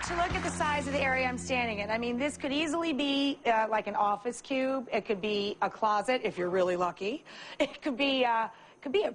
you look at the size of the area I'm standing in, I mean, this could easily be like an office cube. It could be a closet if you're really lucky. It could be a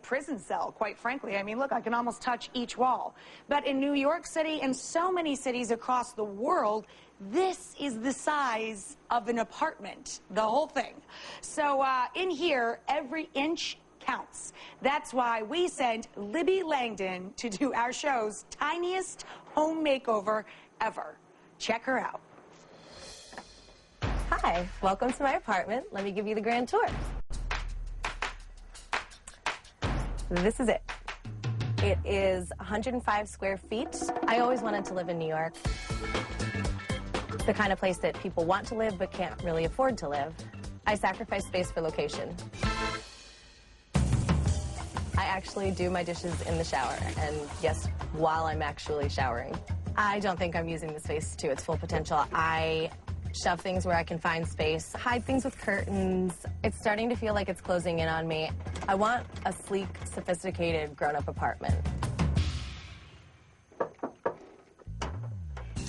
prison cell, quite frankly. I mean, look, I can almost touch each wall. But in New York City and so many cities across the world, this is the size of an apartment, the whole thing. So in here, every inch counts. That's why we sent Libby Langdon to do our show's tiniest home makeover ever. Check her out. Hi, welcome to my apartment. Let me give you the grand tour. This is it. It is 105 square feet. I always wanted to live in New York. The kind of place that people want to live but can't really afford to live. I sacrifice space for location. I actually do my dishes in the shower, and yes, while I'm actually showering. I don't think I'm using the space to its full potential. I shove things where I can find space, hide things with curtains. It's starting to feel like it's closing in on me. I want a sleek, sophisticated, grown-up apartment.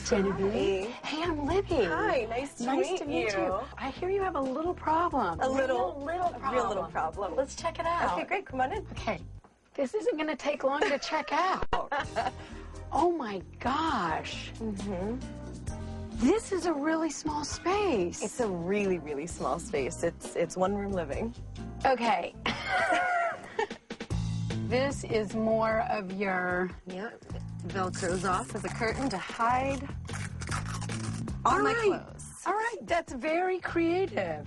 Genevieve. Hi. Hey, I'm Libby. Hi, nice to meet you. I hear you have a little problem. A little problem. real little problem. Let's check it out. Okay, great, come on in. Okay, this isn't going to take long to check out. Oh my gosh. Mm-hmm. This is a really small space. It's a really, really small space. It's one-room living. Okay. This is more of your... Yep. Velcro's off as a curtain to hide all my clothes. All right, that's very creative.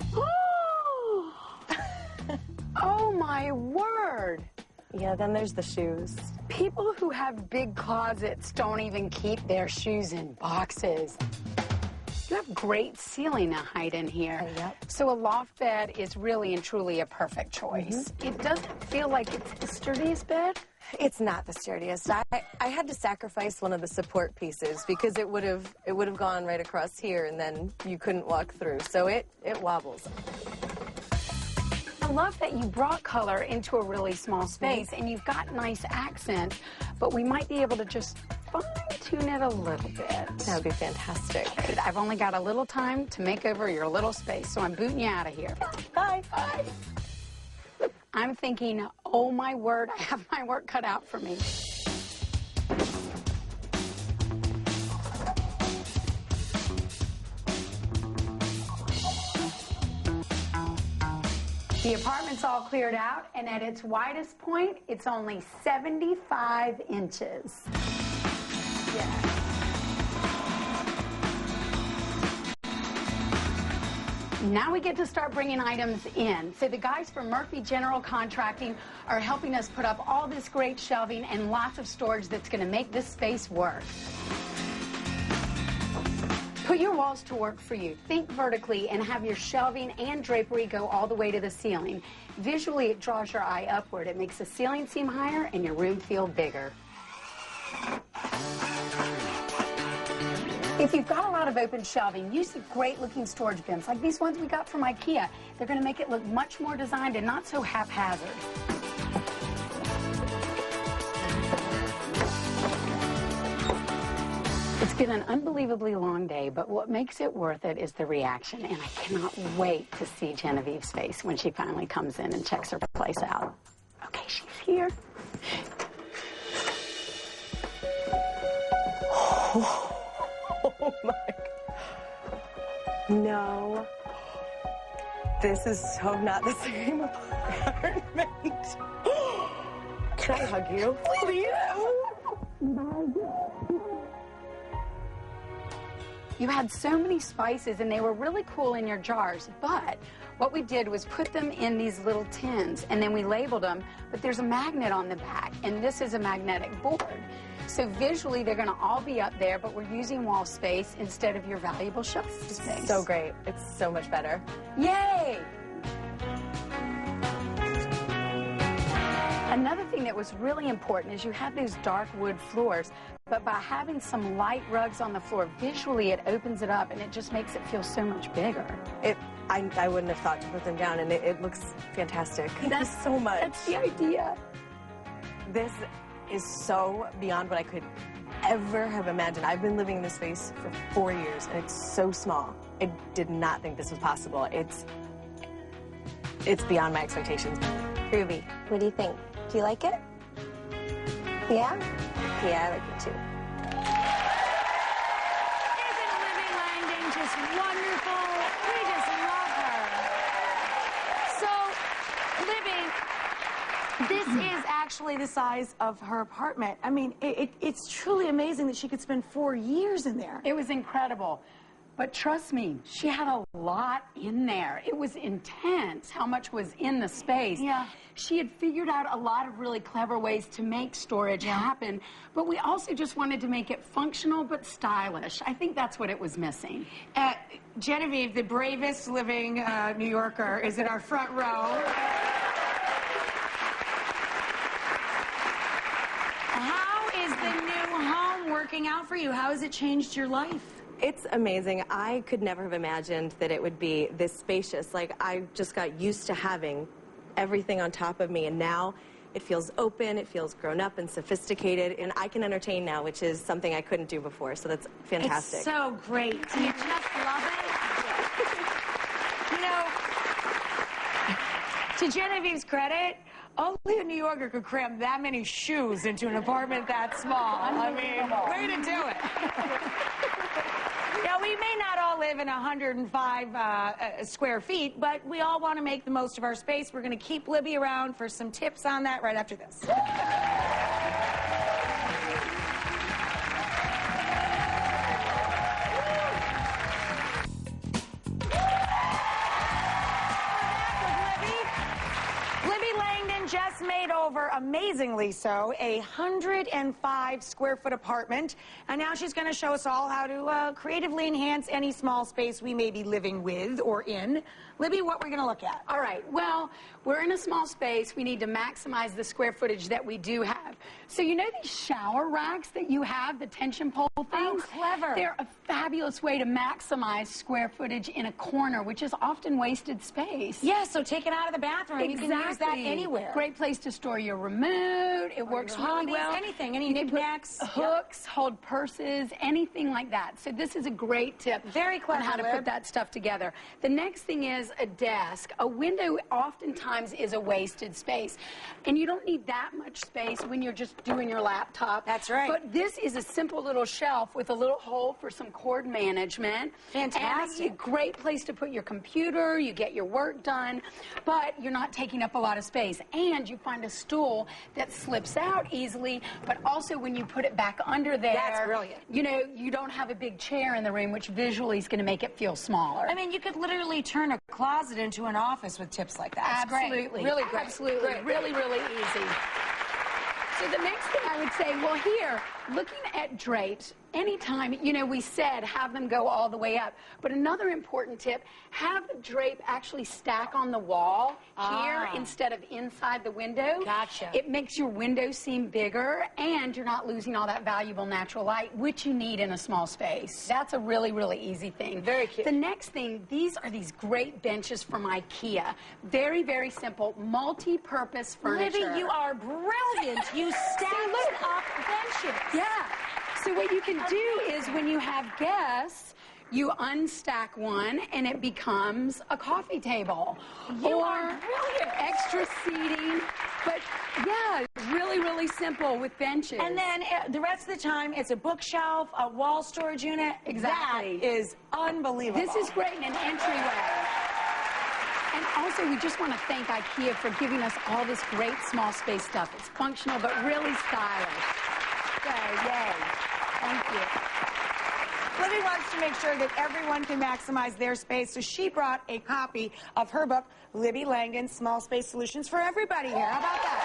Oh my word. Yeah, then there's the shoes. People who have big closets don't even keep their shoes in boxes. You have great ceiling height in here. Yep. So a loft bed is really and truly a perfect choice. Mm-hmm. It doesn't feel like it's the sturdiest bed. It's not the sturdiest. I had to sacrifice one of the support pieces because it would have gone right across here and then you couldn't walk through. So it wobbles. I love that you brought color into a really small space and you've got nice accents, but we might be able to just fine-tune it a little bit. That would be fantastic. Okay, I've only got a little time to make over your little space, so I'm booting you out of here. Bye. Bye. I'm thinking, oh my word, I have my work cut out for me. The apartment's all cleared out, and at its widest point, it's only 75 inches. Yeah. Now we get to start bringing items in. So the guys from Murphy General Contracting are helping us put up all this great shelving and lots of storage that's going to make this space work. Put your walls to work for you. Think vertically and have your shelving and drapery go all the way to the ceiling. Visually, it draws your eye upward. It makes the ceiling seem higher and your room feel bigger. If you've got a lot of open shelving, use the great-looking storage bins, like these ones we got from IKEA. They're going to make it look much more designed and not so haphazard. It's been an unbelievably long day, but what makes it worth it is the reaction, and I cannot wait to see Genevieve's face when she finally comes in and checks her place out. Okay, she's here. Oh my God. No. This is so not the same apartment. Can I hug you? Please. You had so many spices and they were really cool in your jars, but what we did was put them in these little tins and then we labeled them, but there's a magnet on the back and this is a magnetic board. So visually they're going to all be up there, but we're using wall space instead of your valuable shelf space. So great. It's so much better. Yay! Another thing that was really important is you have those dark wood floors, but by having some light rugs on the floor, visually it opens it up and it just makes it feel so much bigger. I wouldn't have thought to put them down, and it looks fantastic. Thank you so much. That's the idea. This is so beyond what I could ever have imagined. I've been living in this space for 4 years, and it's so small. I did not think this was possible. It's beyond my expectations. Ruby, what do you think? Do you like it? Yeah? Yeah, I like it too. Isn't Libby Langdon just wonderful? We just love her. So, Libby, this is actually the size of her apartment. I mean, it's truly amazing that she could spend 4 years in there. It was incredible. But trust me, she had a lot in there. It was intense how much was in the space. Yeah. She had figured out a lot of really clever ways to make storage happen, but we also just wanted to make it functional but stylish. I think that's what it was missing. Genevieve, the bravest living New Yorker, is in our front row. How is the new home working out for you? How has it changed your life? It's amazing. I could never have imagined that it would be this spacious. Like, I just got used to having everything on top of me, and now it feels open, it feels grown up and sophisticated, and I can entertain now, which is something I couldn't do before, so that's fantastic. It's so great. Do you just love it? You know, to Genevieve's credit, only a New Yorker could cram that many shoes into an apartment that small. I mean, way to do it. Now, we may not all live in 105 square feet, but we all want to make the most of our space. We're going to keep Libby around for some tips on that right after this. Libby Langdon just made over, amazingly so, a 105 square foot apartment, and now she's going to show us all how to creatively enhance any small space we may be living with or in. Libby, what we're going to look at? All right, well, we're in a small space. We need to maximize the square footage that we do have. So you know these shower racks that you have, the tension pole things? Oh, clever. They're a fabulous way to maximize square footage in a corner, which is often wasted space. Yeah, so take it out of the bathroom. Exactly. You can use that anywhere. Great place to store your remote. It works really well. Anything, any knickknacks. Hooks, hold purses, anything like that. So this is a great tip. Very clever, on how to put that stuff together. The next thing is a desk. A window oftentimes is a wasted space. And you don't need that much space when you're just doing your laptop. That's right. But this is a simple little shelf with a little hole for some cord management. Fantastic. And a great place to put your computer, you get your work done, but you're not taking up a lot of space. And you find a stool that slips out easily, but also when you put it back under there, that's brilliant. You know, you don't have a big chair in the room, which visually is going to make it feel smaller. I mean, you could literally turn a closet into an office with tips like that. It's Absolutely. great. Really great. Absolutely. Great. Really, really easy. So the next thing I would say, well, here, looking at drapes, anytime, you know, we said have them go all the way up. But another important tip, have the drape actually stack on the wall here instead of inside the window. Gotcha. It makes your window seem bigger, and you're not losing all that valuable natural light, which you need in a small space. That's a really, really easy thing. Very cute. The next thing, these are these great benches from IKEA. Very, very simple, multi-purpose furniture. Libby, you are brilliant. You stacked up benches. Yeah. So what you can do is when you have guests, you unstack one and it becomes a coffee table. You or are brilliant. Extra seating. But yeah, really, really simple with benches. And then the rest of the time, it's a bookshelf, a wall storage unit. Exactly. That is unbelievable. This is great in an entryway. And also, we just want to thank IKEA for giving us all this great small space stuff. It's functional, but really stylish. So, yay. Thank you. Libby wants to make sure that everyone can maximize their space, so she brought a copy of her book, Libby Langdon, Small Space Solutions for Everybody here. How about that?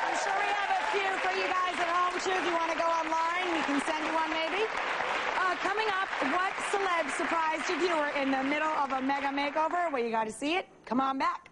I'm sure we have a few for you guys at home, too. If you want to go online, we can send you one, maybe. Coming up, what celeb surprised a viewer in the middle of a mega makeover? Well, you got to see it. Come on back.